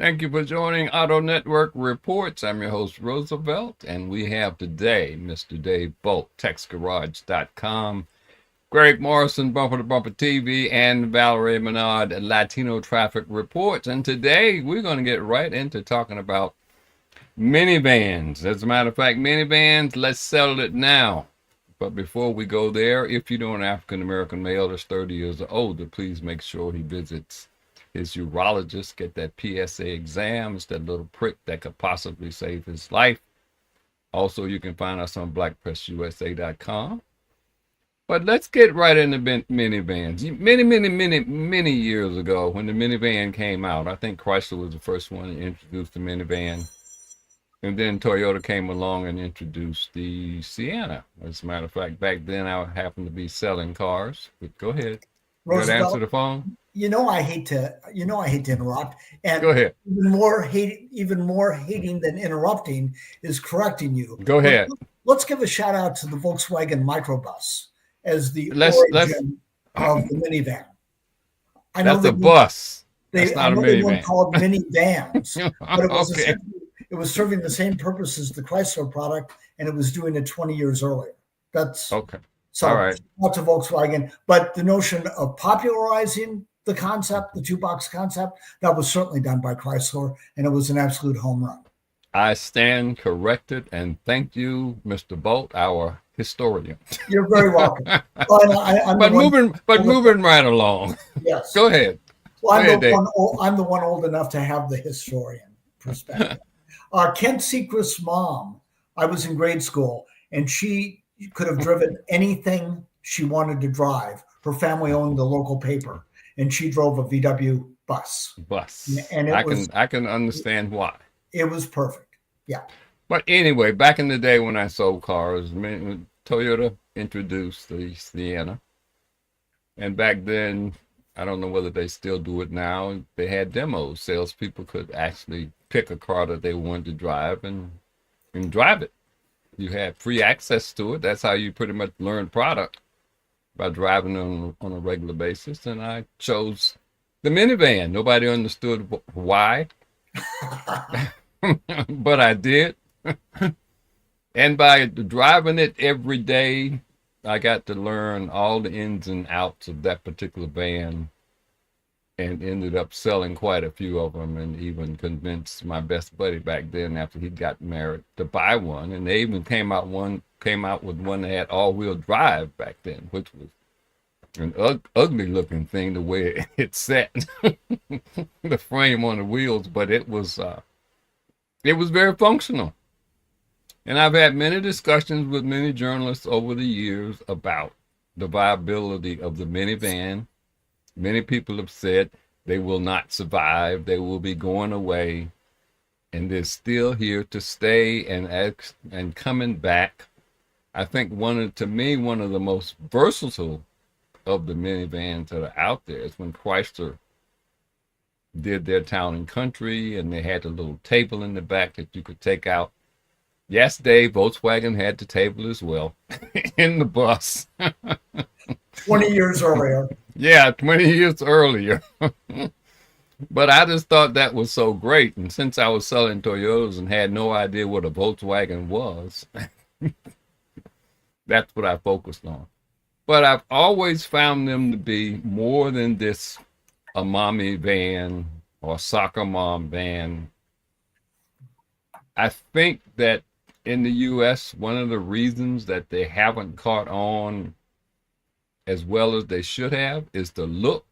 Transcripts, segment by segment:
Thank you for joining Auto Network Reports. I'm your host, Roosevelt, and we have today Mr. Dave Bolt, TexGarage.com, Greg Morrison, Bumper to Bumper TV, and Valerie Menard, Latino Traffic Reports. And today we're going to get right into talking about minivans. As a matter of fact, minivans, let's settle it now. But before we go there, if you know an African American male that's 30 years or older, please make sure he visits his urologist, get that PSA exam. It's that little prick that could possibly save his life. Also, you can find us on blackpressusa.com. But let's get right into minivans. Many years ago, when the minivan came out, I think Chrysler was the first one to introduce the minivan. And then Toyota came along and introduced the Sienna. As a matter of fact, back then I happened to be selling cars. But go ahead. You got to answer the phone? I hate to interrupt. And go ahead. Even more hating than interrupting is correcting you. Go ahead. Let's give a shout out to the Volkswagen microbus as the origin of the minivan. I know that's a bus. That's not a minivan. They weren't called minivans, but it was it was serving the same purpose as the Chrysler product, and it was doing it 20 years earlier. That's okay. So all right. Lots of Volkswagen, but the notion of popularizing the concept, the two-box concept, that was certainly done by Chrysler, and it was an absolute home run. I stand corrected, and thank you, Mr. Bolt, our historian. You're very welcome. Moving right along. Yes. Go ahead. Well, I'm the one old enough to have the historian perspective. Kent Sechrist's mom, I was in grade school, and she could have driven anything she wanted to drive. Her family owned the local paper, and she drove a VW bus. And I can understand why. It was perfect. Yeah. But anyway, back in the day when I sold cars, Toyota introduced the Sienna. And back then, I don't know whether they still do it now. They had demos. Salespeople could actually pick a car that they wanted to drive and drive it. You had free access to it. That's how you pretty much learn product, by driving on a regular basis. And I chose the minivan. Nobody understood why, but I did. And by driving it every day, I got to learn all the ins and outs of that particular van, and ended up selling quite a few of them, and even convinced my best buddy back then, after he got married, to buy one. And they even came out with one that had all-wheel drive back then, which was an ugly looking thing the way it sat, the frame on the wheels, but it was very functional. And I've had many discussions with many journalists over the years about the viability of the minivan. Many people have said they will not survive. They will be going away, and they're still here to stay and coming back. I think one of the most versatile of the minivans that are out there is when Chrysler did their Town and Country, and they had a little table in the back that you could take out. Yes, Dave, Volkswagen had the table as well in the bus. 20 years earlier. Yeah, 20 years earlier. But I just thought that was so great. And since I was selling Toyotas and had no idea what a Volkswagen was, that's what I focused on. But I've always found them to be more than this a mommy van or soccer mom van. I think that in the U.S., one of the reasons that they haven't caught on as well as they should have is the look.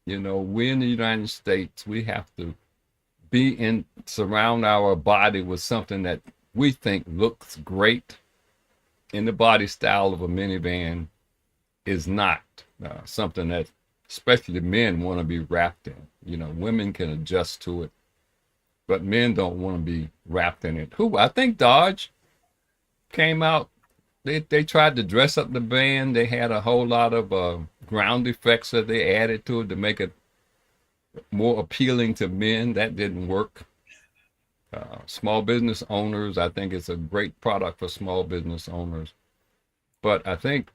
You know, we in the United States, we have to surround our body with something that we think looks great. And the body style of a minivan is not something that especially men want to be wrapped in. You know, women can adjust to it, but men don't want to be wrapped in it. I think Dodge came out, they tried to dress up the van. They had a whole lot of ground effects that they added to it to make it more appealing to men. That didn't work. Small business owners, I think it's a great product for small business owners. But I think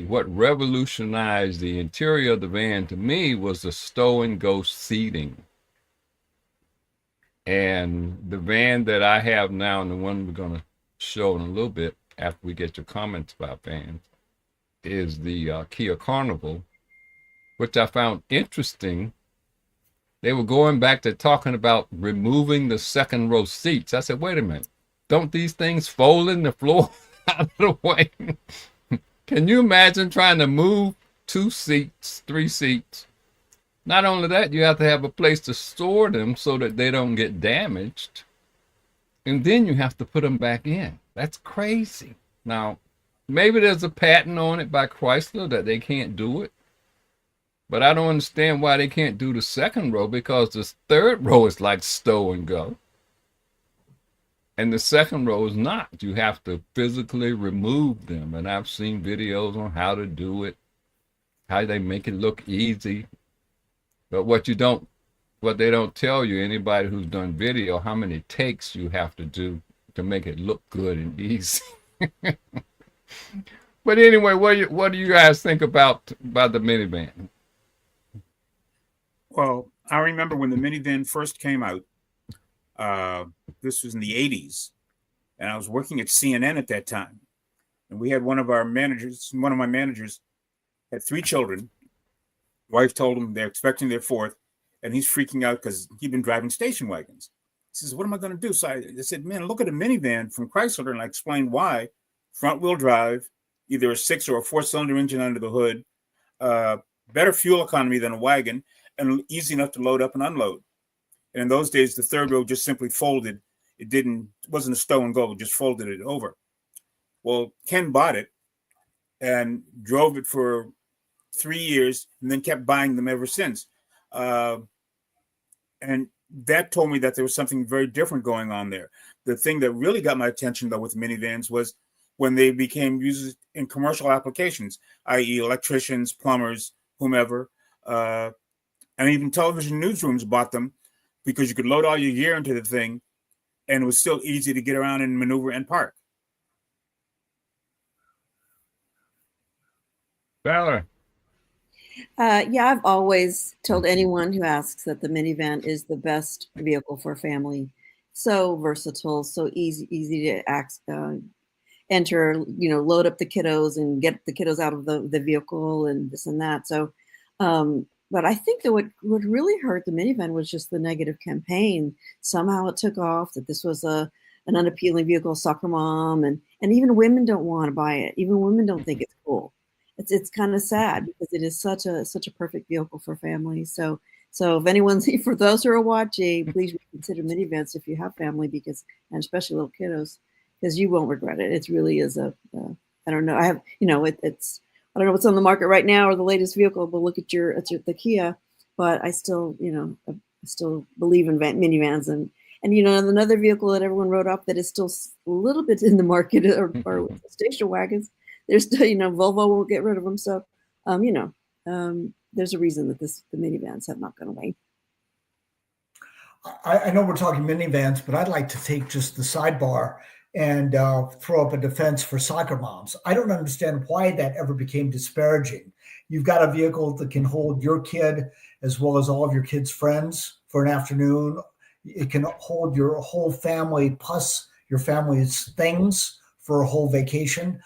what revolutionized the interior of the van to me was the stow and go seating. And the van that I have now, and the one we're going to show in a little bit after we get your comments about vans, is the Kia Carnival, which I found interesting. They were going back to talking about removing the second row seats. I said, wait a minute, don't these things fold in the floor out of the way? Can you imagine trying to move 2 seats, 3 seats? Not only that, you have to have a place to store them so that they don't get damaged. And then you have to put them back in. That's crazy. Now, maybe there's a patent on it by Chrysler that they can't do it. But I don't understand why they can't do the second row, because the third row is like stow and go. And the second row is not. You have to physically remove them. And I've seen videos on how to do it, how they make it look easy. But what they don't tell you, anybody who's done video, how many takes you have to do to make it look good and easy. But anyway, what do you guys think about the minivan? Well, I remember when the minivan first came out. This was in the 80s, and I was working at CNN at that time. And we had one of my managers had 3 children. Wife told him they're expecting their 4th, and he's freaking out because he'd been driving station wagons. He says, what am I going to do? So I said, man, look at a minivan from Chrysler. And I explained why. Front wheel drive, either a 6 or a 4-cylinder engine under the hood, better fuel economy than a wagon, and easy enough to load up and unload. And in those days, the third row just simply folded. It wasn't a stow and go, just folded it over. Well, Ken bought it and drove it for 3 years and then kept buying them ever since. And that told me that there was something very different going on there. The thing that really got my attention, though, with minivans was when they became used in commercial applications, i.e. electricians, plumbers, whomever, and even television newsrooms bought them because you could load all your gear into the thing and it was still easy to get around and maneuver and park. Valerie. Yeah, I've always told anyone who asks that the minivan is the best vehicle for a family. So versatile, so easy to enter, load up the kiddos and get the kiddos out of the vehicle and this and that. So, but I think that what really hurt the minivan was just the negative campaign. Somehow it took off that this was an unappealing vehicle, soccer mom, and even women don't want to buy it. Even women don't think it's cool. It's kind of sad because it is such a perfect vehicle for families. So if anyone's, for those who are watching, please consider minivans if you have family, and especially little kiddos, because you won't regret it. It really is I don't know. I have, I don't know what's on the market right now or the latest vehicle, but look at the Kia. But I still, I still believe in minivans and another vehicle that everyone wrote off that is still a little bit in the market or station wagons. There's still, Volvo won't get rid of them. So, there's a reason that the minivans have not gone away. I know we're talking minivans, but I'd like to take just the sidebar and throw up a defense for soccer moms. I don't understand why that ever became disparaging. You've got a vehicle that can hold your kid as well as all of your kids' friends for an afternoon. It can hold your whole family plus your family's things for a whole vacation.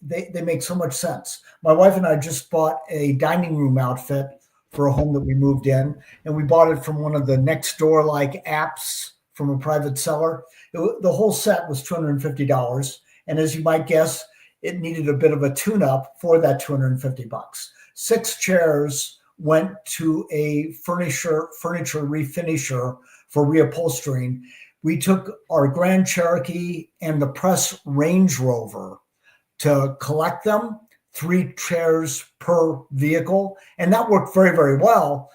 They make so much sense. My wife and I just bought a dining room outfit for a home that we moved in, and we bought it from one of the Nextdoor like apps from a private seller. The whole set was $250. And as you might guess, it needed a bit of a tune-up for that $250. 6 chairs went to a furniture refinisher for reupholstering. We took our Grand Cherokee and the press Range Rover to collect them, 3 chairs per vehicle. And that worked very, very well.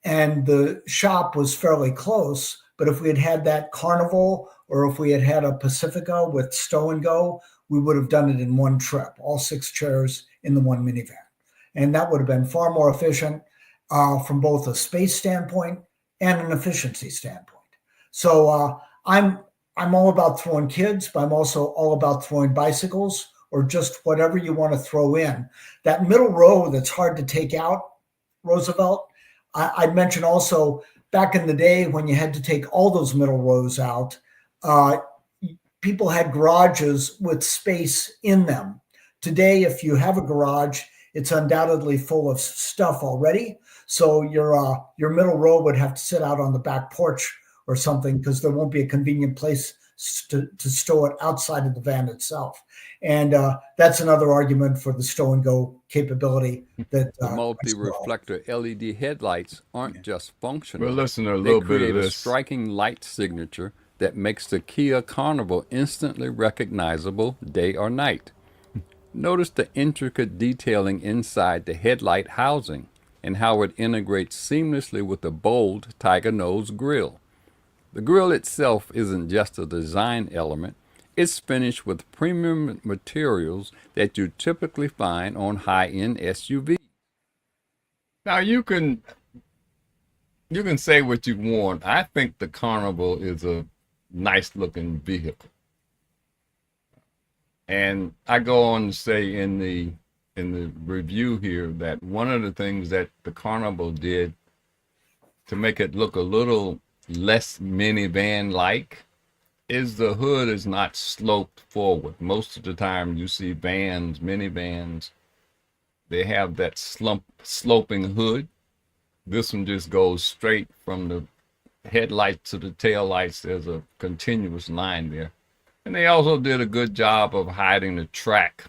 And the shop was fairly close. But if we had had that Carnival or if we had had a Pacifica with stow and go, we would have done it in one trip, all 6 chairs in the one minivan. And that would have been far more efficient from both a space standpoint and an efficiency standpoint. So I'm all about throwing kids, but I'm also all about throwing bicycles or just whatever you want to throw in. That middle row that's hard to take out, Roosevelt, I'd mention also back in the day when you had to take all those middle rows out, uh, people had garages with space in them. Today, if you have a garage, it's undoubtedly full of stuff already. So your middle row would have to sit out on the back porch or something because there won't be a convenient place to stow it outside of the van itself. And that's another argument for the stow and go capability that The multi-reflector LED headlights aren't just functional. We'll listen to a They little bit create of a this. striking light signature that makes the Kia Carnival instantly recognizable day or night. Notice the intricate detailing inside the headlight housing and how it integrates seamlessly with the bold Tiger Nose grille. The grille itself isn't just a design element, it's finished with premium materials that you typically find on high-end SUVs. Now you can say what you want. I think the Carnival is a nice looking vehicle. And I go on to say in the review here that one of the things that the Carnival did to make it look a little less minivan like is the hood is not sloped forward. Most of the time you see vans, minivans, they have that sloping hood. This one just goes straight from the headlights to the tail lights. There's a continuous line there. And they also did a good job of hiding the track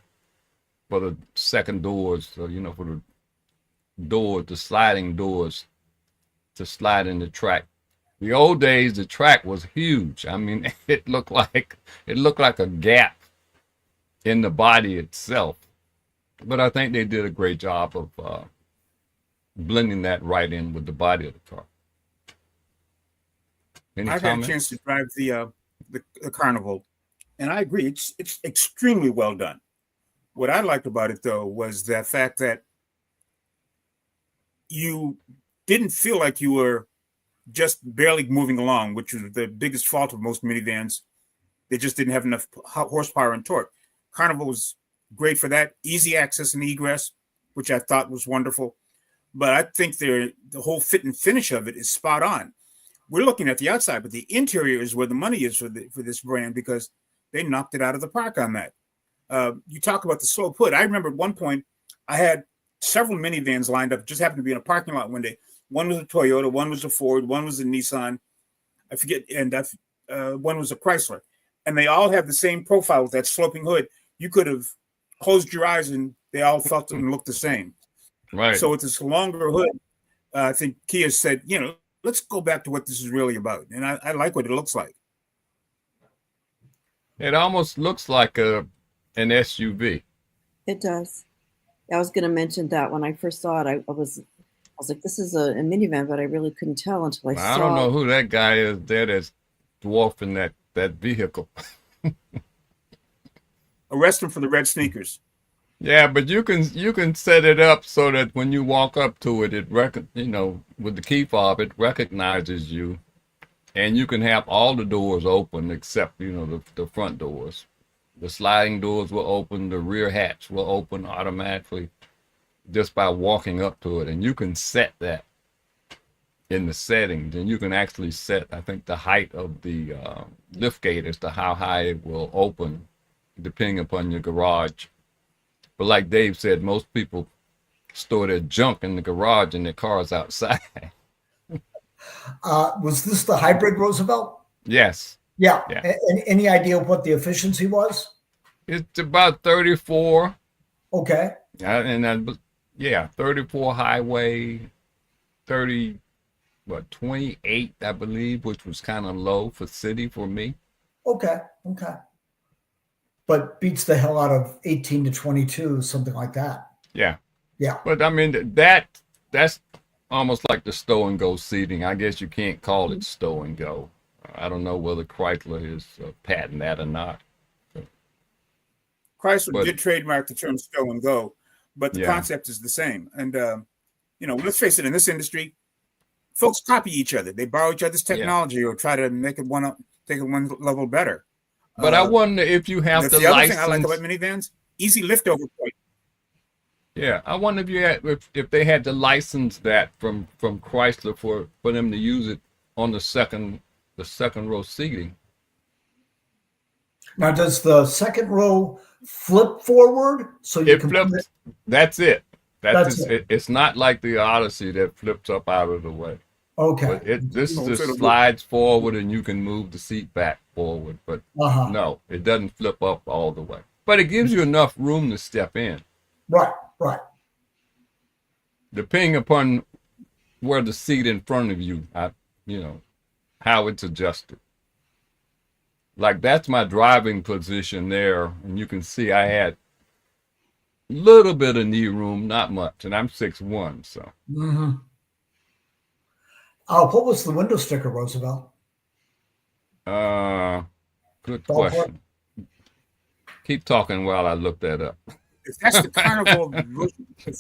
for the second doors, so, for the sliding doors to slide in the track. The old days, the track was huge. I mean, it looked like a gap in the body itself. But I think they did a great job of blending that right in with the body of the car. Any I've had a comments? chance to drive the Carnival, and I agree, it's extremely well done. What I liked about it, though, was the fact that you didn't feel like you were just barely moving along, which was the biggest fault of most minivans. They just didn't have enough horsepower and torque. Carnival was great for that. Easy access and egress, which I thought was wonderful. But I think the whole fit and finish of it is spot on. We're looking at the outside, but the interior is where the money is for this brand because they knocked it out of the park on that. You talk about the slope hood. I remember at one point I had several minivans lined up. Just happened to be in a parking lot one day. One was a Toyota, one was a Ford, one was a Nissan. I forget, and one was a Chrysler. And they all have the same profile with that sloping hood. You could have closed your eyes and they all felt and looked the same. Right. So with this longer hood, I think Kia said, let's go back to what this is really about. And I like what it looks like. It almost looks like an SUV. It does. I was going to mention that when I first saw it, I was like, this is a minivan, but I really couldn't tell until I saw I don't know it. who that guy is there that's dwarfing that vehicle. Arrest him for the red sneakers. Yeah, but you can set it up so that when you walk up to it, with the key fob, it recognizes you, and you can have all the doors open except the front doors. The sliding doors will open, the rear hatch will open automatically just by walking up to it, and you can set that in the settings, and you can actually set, I think, the height of the lift gate as to how high it will open, depending upon your garage. But like Dave said, most people store their junk in the garage and their cars outside. Was this the hybrid Roosevelt? Yes. Yeah. Yeah. Any idea what the efficiency was? It's about 34. Okay. 34 highway, 28, I believe, which was kind of low for city for me. Okay. But beats the hell out of 18 to 22, something like that. Yeah. Yeah. But I mean, that's almost like the stow and go seating. I guess you can't call it stow and go. I don't know whether Chrysler is patent that or not. Chrysler did trademark the term stow and go, but the Yeah. concept is the same. And, let's face it, in this industry, folks copy each other. They borrow each other's technology or try to make it take it one level better. But I wonder if you have That's the the other license. thing I like about minivans, easy liftover point. Yeah, I wonder if you had if they had to license that from Chrysler for them to use it on the second row seating. Now, does the second row flip forward so you It can put it? flips. That's it. That's it. It's not like the Odyssey that flips up out of the way. Okay. But this Oh, so just it'll be- slides forward and you can move the seat back forward. But Uh-huh. no, it doesn't flip up all the way. But it gives you enough room to step in, Right, right. depending upon where the seat in front of you, you know, how it's adjusted. Like that's my driving position there, and you can see I had a little bit of knee room, not much, and I'm 6'1", so. Mm-hmm. What was the window sticker, Roosevelt? Good Ballpark? question. Keep talking while I look that up. If that's the Carnival, if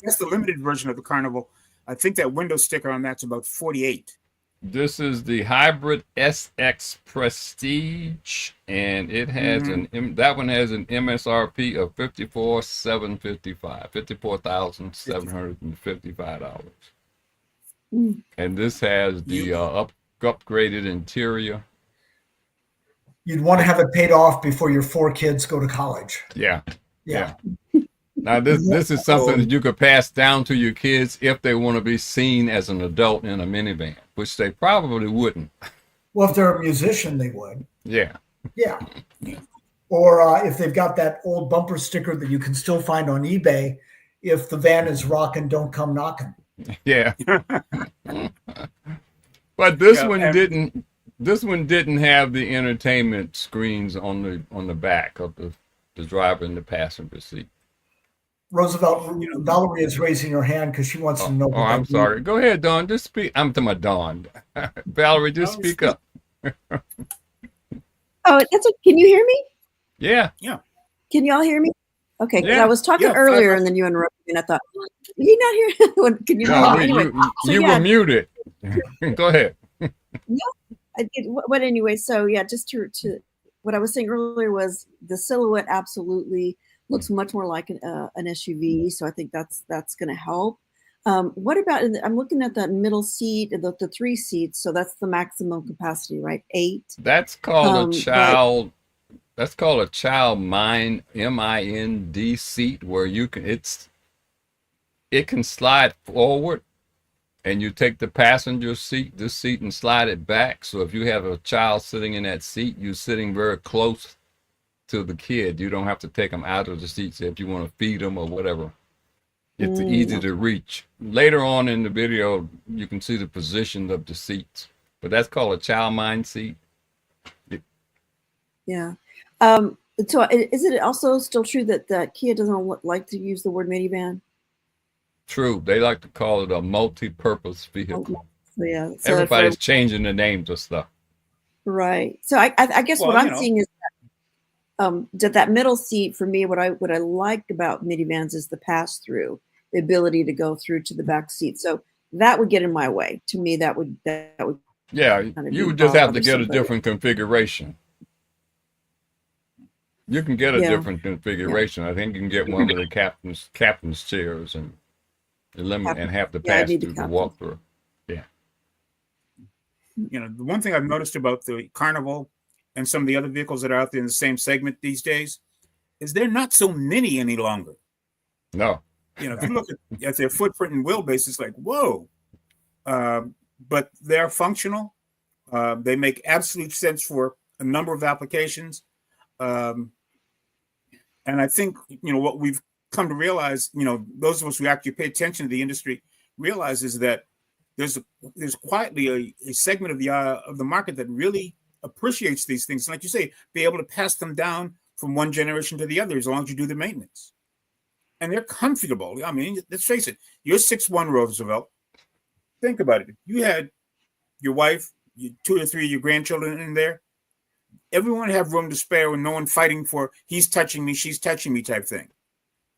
that's the limited version of the Carnival, I think that window sticker on that's about 48. This is the Hybrid SX Prestige, and it has that one has an MSRP of $54,755. And this has the upgraded interior. You'd want to have it paid off before your 4 kids go to college. Yeah. Yeah. Now this is something that you could pass down to your kids if they want to be seen as an adult in a minivan, which they probably wouldn't. Well, if they're a musician, they would. Yeah. Yeah. Or if they've got that old bumper sticker that you can still find on eBay, if the van is rocking, don't come knocking. Yeah. But this Yeah, one and- didn't. This one didn't have the entertainment screens on the back of the driver and the passenger seat. Roosevelt, Valerie is raising her hand because she wants to know. Oh, I'm sorry. Go ahead, Dawn. Just speak. I'm to my Dawn. Valerie, just speak up. Oh, can you hear me? Yeah. Can y'all hear me? Okay, 'cause Yeah. I was talking Yeah, earlier and then you interrupted me and I thought, you not here? Can you No, hear me? Anyway, you yeah. were muted. Go ahead. I did, but anyway, so yeah, just to what I was saying earlier was the silhouette absolutely looks much more like an SUV. So I think that's going to help. What about, I'm looking at that middle seat, the 3 seats. So that's the maximum capacity, right? 8. That's called But- a child. That's called a child mind seat, where you can it can slide forward, and you take the passenger seat, this seat, and slide it back. So if you have a child sitting in that seat, you're sitting very close to the kid. You don't have to take them out of the seats if you want to feed them or whatever. It's easy to reach. Later on in the video, you can see the position of the seats, but that's called a child mind seat. Yeah. So is it also still true that Kia doesn't like to use the word minivan? True. They like to call it a multi-purpose vehicle. So yeah. So Everybody's changing the names of stuff. right. So I guess Well, what I'm you know. seeing is that middle seat for me, what I like about minivans is the pass through, the ability to go through to the back seat. So that would get in my way. To me, that would Yeah, Kind of you would just have to get a bothersome, but- different configuration. You can get a Yeah. different configuration. I think you can get one with the captain's chairs and eliminate and have the Yeah, I pass need the through the captain. walk through. The one thing I've noticed about the Carnival and some of the other vehicles that are out there in the same segment these days is they're not so mini any longer. No. If you look at their footprint and wheelbase, it's like, whoa. But they're functional. They make absolute sense for a number of applications. And I think, what we've come to realize, those of us who actually pay attention to the industry realizes that there's quietly a segment of the market that really appreciates these things. Like you say, be able to pass them down from one generation to the other as long as you do the maintenance. And they're comfortable. I mean, let's face it, you're 6'1", Roosevelt. Think about it. You had your wife, 2 or 3 of your grandchildren in there. Everyone have room to spare with no one fighting for he's touching me, she's touching me type thing.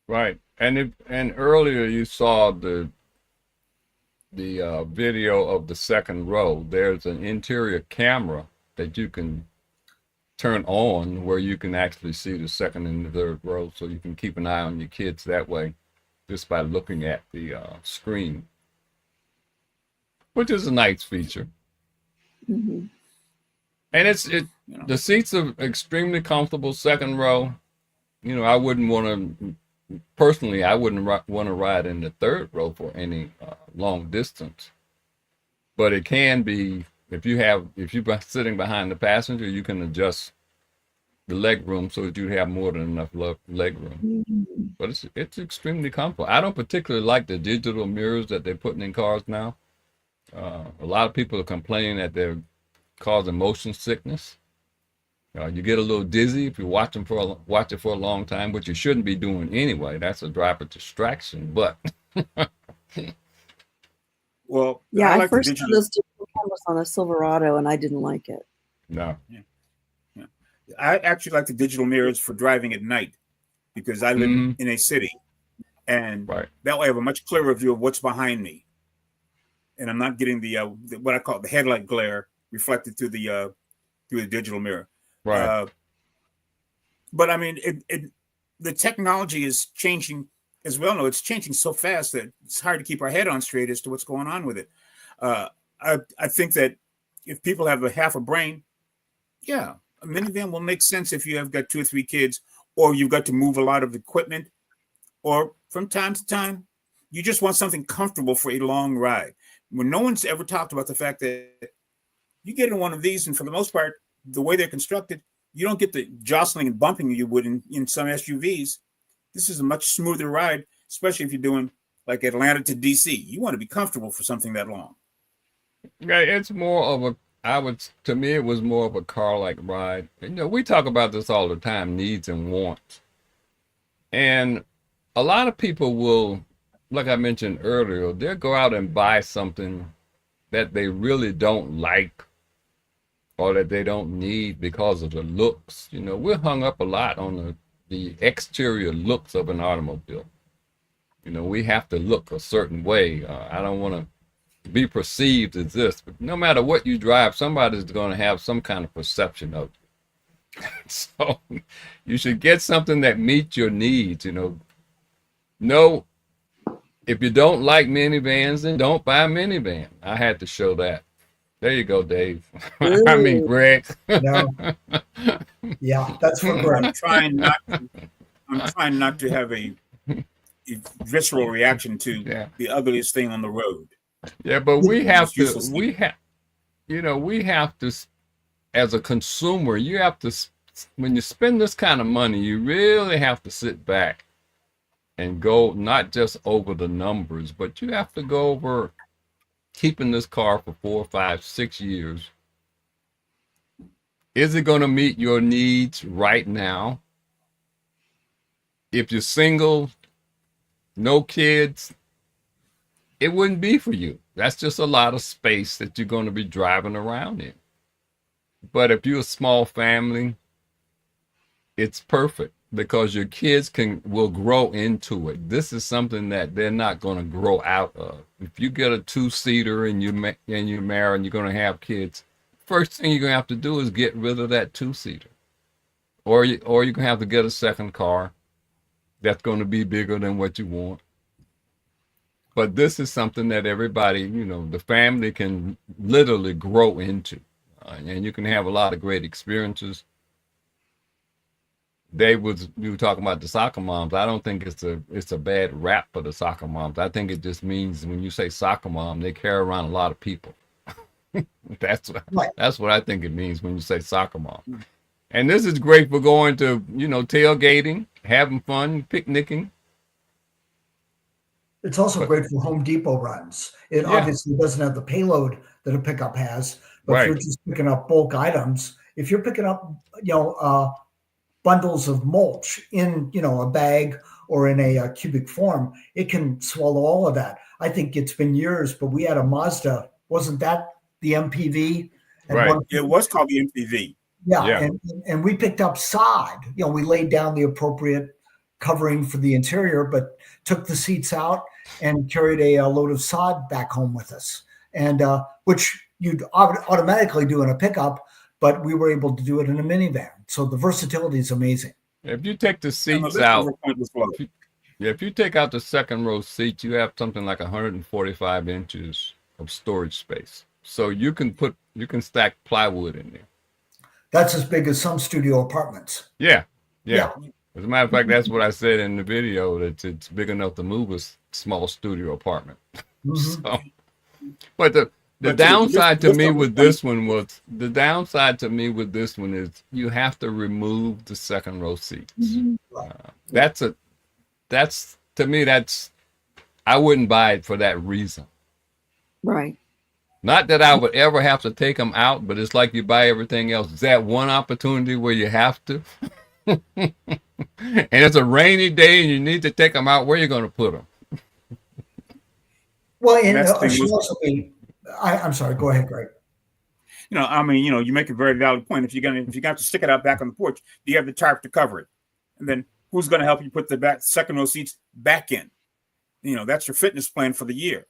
Right. And earlier you saw the video of the second row. There's an interior camera that you can turn on where you can actually see the second and the third row, so you can keep an eye on your kids that way. just by looking at the screen, which is a nice feature. Mhm. And You know, the seats are extremely comfortable, second row. You know, I wouldn't want to personally. I wouldn't want to ride in the third row for any long distance. But it can be if you're sitting behind the passenger, you can adjust the leg room so that you have more than enough leg room. Mhm. But it's extremely comfortable. I don't particularly like the digital mirrors that they're putting in cars now. A lot of people are complaining that they're causing motion sickness. You get a little dizzy if you watch it for a long time, which you shouldn't be doing anyway. That's a driver distraction. But well, Yeah, I I like the first saw digital. those digital cameras on a Silverado, and I didn't like it. no, I actually like the digital mirrors for driving at night because I live Mhm. in a city, and Right, that way I have a much clearer view of what's behind me, and I'm not getting what I call the headlight glare reflected through the digital mirror. right. Uh, but I mean, the technology is changing as well. No, it's changing so fast that it's hard to keep our head on straight as to what's going on with it. Uh, I think that if people have a half a brain, yeah, a minivan will make sense if you have got 2 or 3 kids, or you've got to move a lot of equipment, or from time to time, you just want something comfortable for a long ride. When no one's ever talked about the fact that you get in one of these, and for the most part, the way they're constructed, you don't get the jostling and bumping you would in some SUVs. This is a much smoother ride, especially if you're doing like Atlanta to DC. You want to be comfortable for something that long. Yeah, it's more of a. To me, it was more of a car-like ride. You know, we talk about this all the time, needs and wants, and a lot of people will, like I mentioned earlier, they'll go out and buy something that they really don't like or that they don't need because of the looks. You know, we're hung up a lot on the exterior looks of an automobile. You know, we have to look a certain way. I don't want to be perceived as this, but no matter what you drive, somebody's going to have some kind of perception of it. So you should get something that meets your needs. You know, no, if you don't like minivans, then don't buy a minivan. I had to show that. There you go, Dave. I mean, Ooh. Greg. No, yeah, that's for Greg. I'm trying not to have a visceral reaction to Yeah, the ugliest thing on the road. yeah, but we have Most to. useless thing. We have to, as a consumer, you have to, when you spend this kind of money, you really have to sit back and go not just over the numbers, but you have to go over keeping this car for 4, 5, 6 years. Is it going to meet your needs right now? If you're single, no kids, it wouldn't be for you. That's just a lot of space that you're going to be driving around in. But if you're a small family, it's perfect because your kids will grow into it. This is something that they're not going to grow out of. If you get a 2-seater and you're married and you're going to have kids, first thing you're going to have to do is get rid of that 2-seater, or you're going to have to get a second car that's going to be bigger than what you want. But this is something that everybody, you know, the family can literally grow into, and you can have a lot of great experiences. You were talking about the soccer moms. I don't think it's a bad rap for the soccer moms. I think it just means when you say soccer mom, they carry around a lot of people. That's Right. what I think it means when you say soccer mom. And this is great for going to, you know, tailgating, having fun, picnicking. It's also But great for Home Depot runs. It yeah, obviously doesn't have the payload that a pickup has, but if right, you're just picking up bulk items, if you're picking up, bundles of mulch in, a bag or in a cubic form, it can swallow all of that. I think it's been years, but we had a Mazda. Wasn't that the MPV at right, one It was called the MPV. Yeah, yeah, and we picked up sod. We laid down the appropriate covering for the interior, but took the seats out and carried a load of sod back home with us, and which you'd automatically do in a pickup, but we were able to do it in a minivan. So the versatility is amazing. If you take the And the seats out, liftover point was low. Yeah, if you take out the second row seat, you have something like 145 inches of storage space. So you can stack plywood in there. That's as big as some studio apartments. Yeah, yeah. Yeah. As a matter of fact, that's what I said in the video, that it's big enough to move a small studio apartment. Mhm. So, but the But downside to this me one was with this one was the downside to me with this one is you have to remove the second row seats. That's to me that's I wouldn't buy it for that reason. Right. Not that I would ever have to take them out, but it's like you buy everything else. Is that one opportunity where you have to? And it's a rainy day and you need to take them out, where are you going to put them? Well, and That's the thing should with- also be. I'm sorry. Go ahead, Greg. I mean, you make a very valid point. If you're going to stick it out back on the porch, you have the tarp to cover it, and then who's going to help you put the second row seats back in? That's your fitness plan for the year.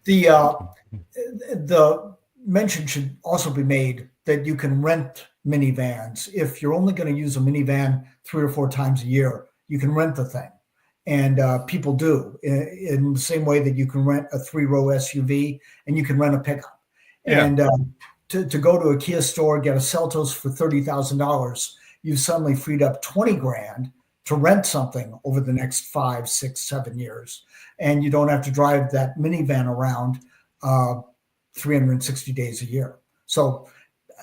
The mention should also be made that you can rent minivans. If you're only going to use a minivan 3 or 4 times a year, you can rent the thing. And people do in the same way that you can rent a 3-row SUV and you can rent a pickup. Yeah. And to go to a Kia store, get a Seltos for $30,000, you've suddenly freed up 20 grand to rent something over the next 5, 6, 7 years. And you don't have to drive that minivan around 360 days a year. So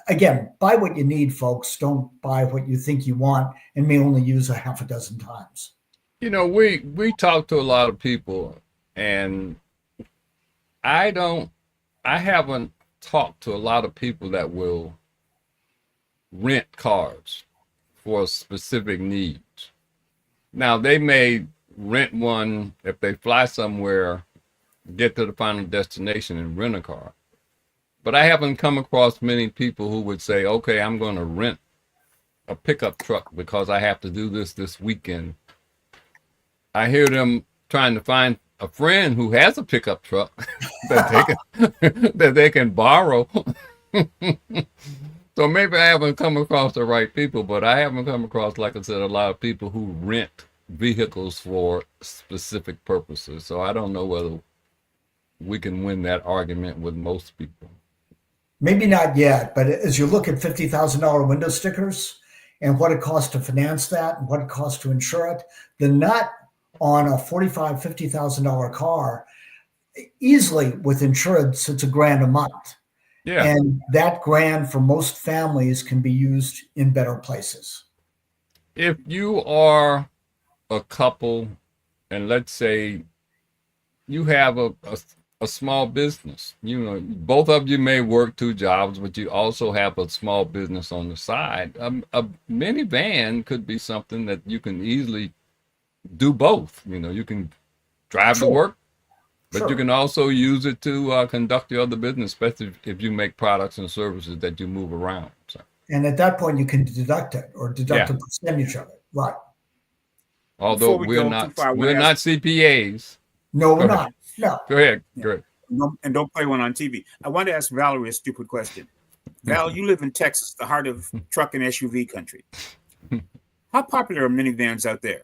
again, buy what you need, folks. Don't buy what you think you want and may only use a half a dozen times. We talk to a lot of people, and I haven't talked to a lot of people that will rent cars for specific needs. Now, they may rent one if they fly somewhere, get to the final destination and rent a car. But I haven't come across many people who would say, okay, I'm going to rent a pickup truck because I have to do this weekend. I hear them trying to find a friend who has a pickup truck that they can borrow. So maybe I haven't come across the right people, but I haven't come across, like I said, a lot of people who rent vehicles for specific purposes. So I don't know whether we can win that argument with most people. Maybe not yet, but as you look at $50,000 window stickers and what it costs to finance that and what it costs to insure it, the nut on a $45,000, $50,000 car, easily with insurance, it's $1,000 a month. Yeah. And that grand for most families can be used in better places. If you are a couple, and let's say you have a small business, both of you may work 2 jobs, but you also have a small business on the side. A minivan could be something that you can easily do both. You can drive to work, but you can also use it to conduct your other business, especially if you make products and services that you move around. So. And at that point, you can deduct it or deduct a percentage of it. Right. Although Before we we're go not too far, we're not CPAs. No, we're Go not. No. Go ahead. Good. And don't play one on TV. I want to ask Valerie a stupid question. Val, you live in Texas, the heart of truck and SUV country. How popular are minivans out there?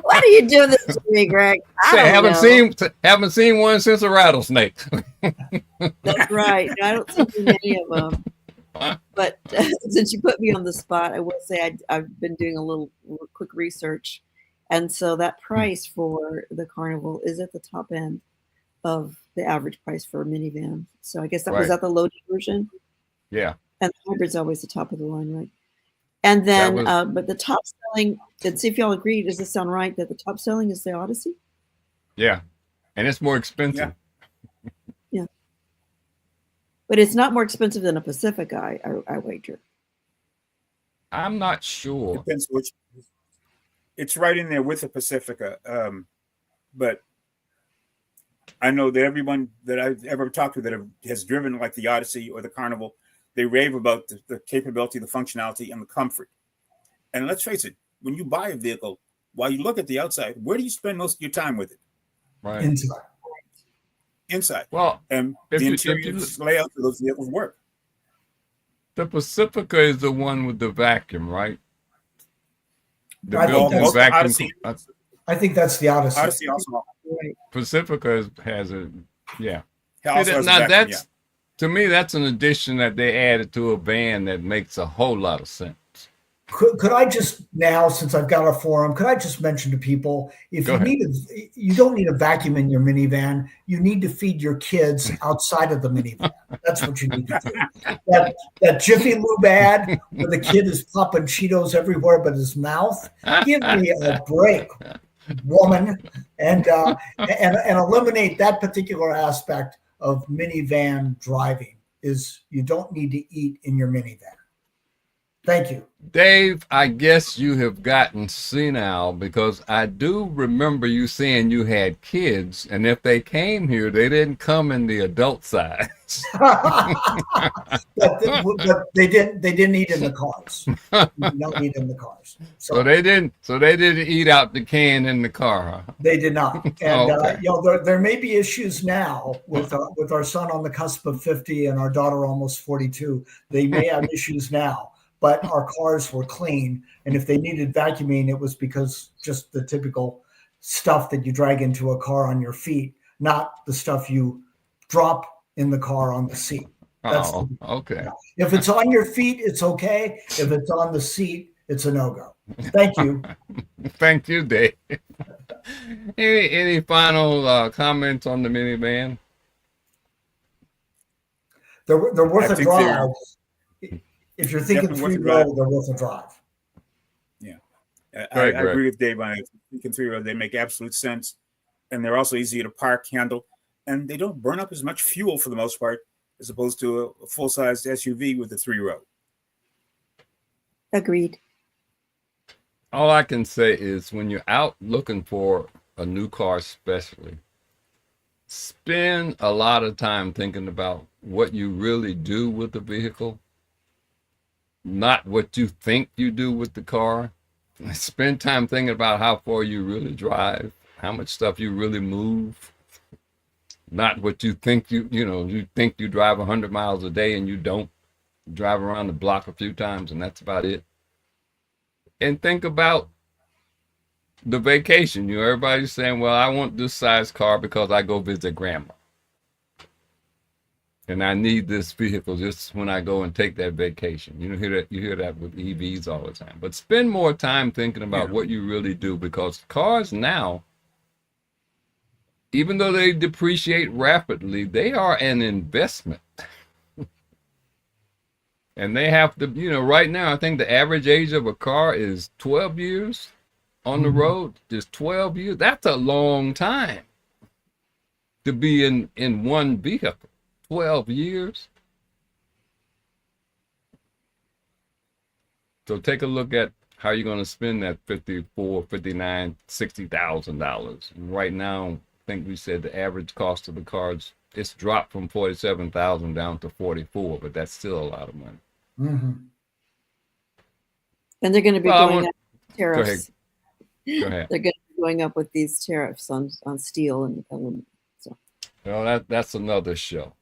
Why are you doing this to me, Greg? Haven't seen one since a rattlesnake. That's right. I don't see too many of them. But since you put me on the spot, I will say I've been doing a little quick research. And so that price for the Carnival is at the top end of the average price for a minivan. So I guess that was Right. at the loaded version. Yeah. And the hybrid's always the top of the line, right? And then, That but the top selling, let's see if y'all agree, does this sound right, that the top selling is the Odyssey? Yeah. And it's more expensive. Yeah. But it's not more expensive than a Pacifica, I wager. I'm not sure. Depends which. It's right in there with the Pacifica. But I know that everyone that I've ever talked to that has driven like the Odyssey or the Carnival, they rave about the capability, the functionality, and the comfort. And let's face it, when you buy a vehicle, while you look at the outside, where do you spend most of your time with it? Right. Inside. Inside. Well, And if the you- interior if you- layout of those vehicles work. the Pacifica is the one with the vacuum, right? The I think built-in that's- vacuum. Odyssey. I think that's the Odyssey. Odyssey also Right. Pacifica has a, yeah. also has a Now vacuum, that's, to me, that's an addition that they added to a van that makes a whole lot of sense. Could I just now, since I've got a forum, could I just mention to people, if Go ahead. you don't need a vacuum in your minivan. You need to feed your kids outside of the minivan. That's what you need to do. That Jiffy Lube ad where the kid is popping Cheetos everywhere but his mouth. Give me a break, woman, and eliminate that particular aspect of minivan driving. Is you don't need to eat in your minivan. Thank you. Dave, I guess you have gotten senile because I do remember you saying you had kids, and if they came here, they didn't come in the adult size. but they didn't eat in the cars. No eat in the cars. So they didn't eat out the can in the car, huh? They did not. And Okay. there may be issues now with our son on the cusp of 50 and our daughter almost 42. They may have issues now, but our cars were clean. And if they needed vacuuming, it was because just the typical stuff that you drag into a car on your feet, not the stuff you drop in the car on the seat. That's Oh, okay. If it's on your feet, it's okay. If it's on the seat, it's a no-go. Thank you. Thank you, Dave. Any final comments on the minivan? They're worth I a think drive. If you're thinking Definitely worth a three-row, drive. they're worth a drive. I Greg. agree with Dave on it. Thinking three-row, they make absolute sense, and they're also easy to park, handle, and they don't burn up as much fuel for the most part as opposed to a full-sized SUV with a three-row. Agreed. All I can say is when you're out looking for a new car, especially, spend a lot of time thinking about what you really do with the vehicle, not what you think you do with the car. Spend time thinking about how far you really drive, how much stuff you really move, not what you think you think you drive 100 miles a day and you don't. Drive around the block a few times and that's about it. And think about the vacation. Everybody's saying, well, I want this size car because I go visit grandma. And I need this vehicle just when I go and take that vacation. You hear that with EVs all the time. But spend more time thinking about what you really do, because cars now, even though they depreciate rapidly, they are an investment. And they have to, right now, I think the average age of a car is 12 years on the road. Just 12 years. That's a long time to be in one vehicle. 12 years. So take a look at how you're going to spend that $54,000, $59,000, $60,000. Right now, I think we said the average cost of the cars, it's dropped from $47,000 down to $44,000, but that's still a lot of money. Mm-hmm. And they're going to be Well, going up with tariffs. Go ahead. They're going to be going up with these tariffs on steel and aluminum. Well, that's another show.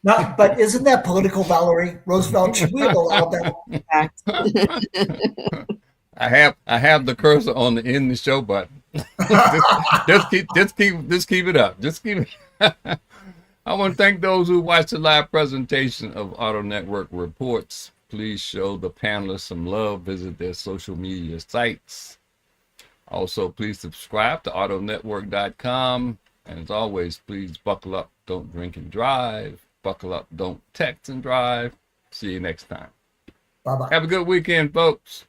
But isn't that political, Valerie? Roosevelt, should we have allowed that? Fact. I have the cursor on the end the show button. just keep it up. Just keep it. I want to thank those who watched the live presentation of Auto Network Reports. Please show the panelists some love. Visit their social media sites. Also, please subscribe to AutoNetwork.com. And as always, please buckle up. Don't drink and drive. Buckle up. Don't text and drive. See you next time. Bye-bye. Have a good weekend, folks.